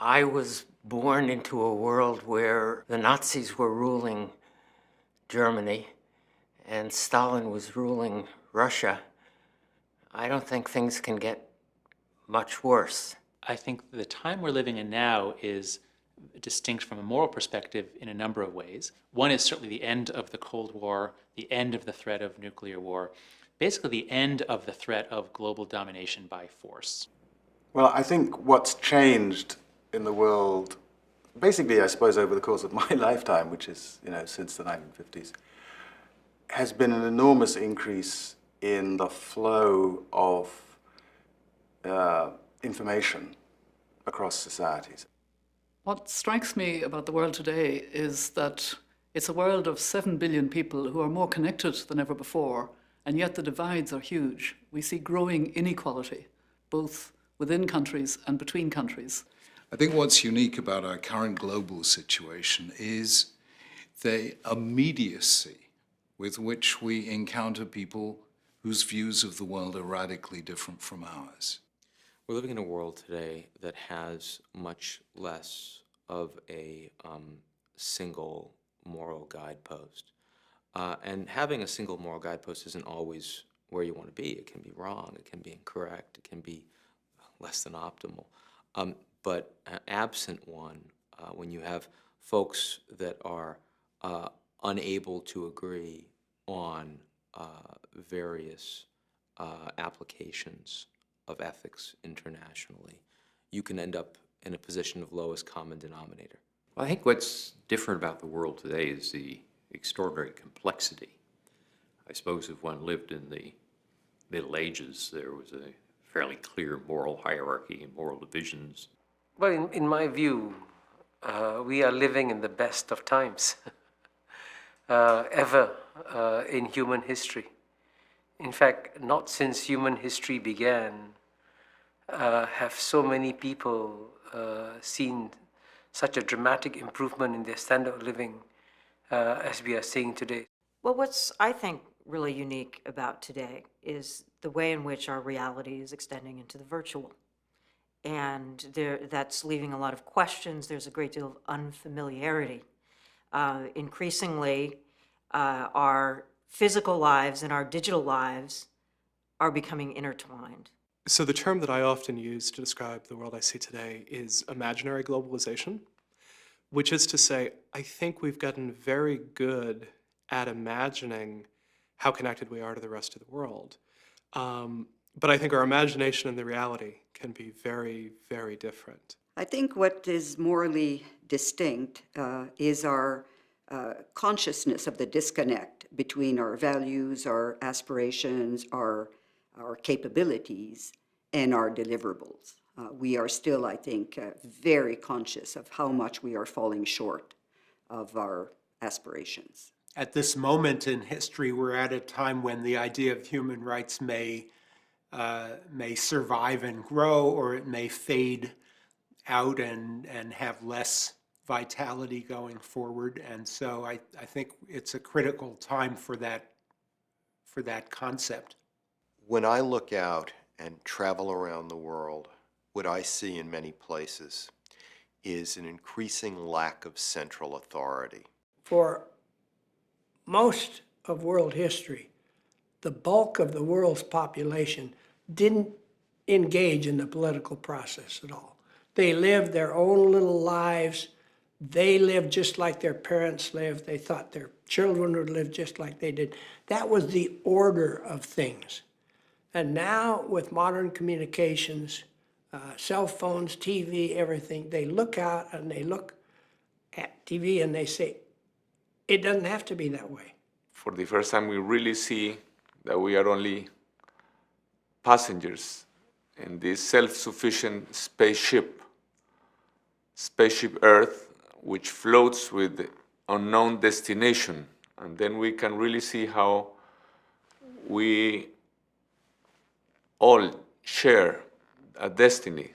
I was born into a world where the Nazis were ruling Germany and Stalin was ruling Russia. I don't think things can get much worse. I think the time we're living in now is distinct from a moral perspective in a number of ways. One is certainly the end of the Cold War, the end of the threat of nuclear war, basically the end of the threat of global domination by force. Well, I think what's changed in the world, basically, I suppose, over the course of my lifetime, which is, since the 1950s, has been an enormous increase in the flow of information across societies. What strikes me about the world today is that it's a world of 7 billion people who are more connected than ever before, and yet the divides are huge. We see growing inequality, both within countries and between countries. I think what's unique about our current global situation is the immediacy with which we encounter people whose views of the world are radically different from ours. We're living in a world today that has much less of a single moral guidepost. And having a single moral guidepost isn't always where you want to be. It can be wrong, it can be incorrect, it can be less than optimal. But absent one, when you have folks that are unable to agree on various applications of ethics internationally, you can end up in a position of lowest common denominator. Well, I think what's different about the world today is the extraordinary complexity. I suppose if one lived in the Middle Ages, there was a fairly clear moral hierarchy and moral divisions. Well, in my view, we are living in the best of times ever in human history. In fact, not since human history began have so many people seen such a dramatic improvement in their standard of living as we are seeing today. Well, what's, I think, really unique about today is the way in which our reality is extending into the virtual. And that's leaving a lot of questions. There's a great deal of unfamiliarity. Increasingly, our physical lives and our digital lives are becoming intertwined. So the term that I often use to describe the world I see today is imaginary globalization, which is to say, I think we've gotten very good at imagining how connected we are to the rest of the world. But I think our imagination and the reality can be very, very different. I think what is morally distinct is our consciousness of the disconnect between our values, our aspirations, our capabilities, and our deliverables. We are still, I think, very conscious of how much we are falling short of our aspirations. At this moment in history, we're at a time when the idea of human rights may survive and grow, or it may fade out and have less vitality going forward. And so I think it's a critical time for that concept. When I look out and travel around the world, what I see in many places is an increasing lack of central authority. For most of world history, the bulk of the world's population didn't engage in the political process at all. They lived their own little lives. They lived just like their parents lived. They thought their children would live just like they did. That was the order of things. And now with modern communications, cell phones, TV, everything, they look out and they look at TV and they say, it doesn't have to be that way. For the first time, we really see that we are only passengers in this self-sufficient spaceship Earth, which floats with unknown destination. And then we can really see how we all share a destiny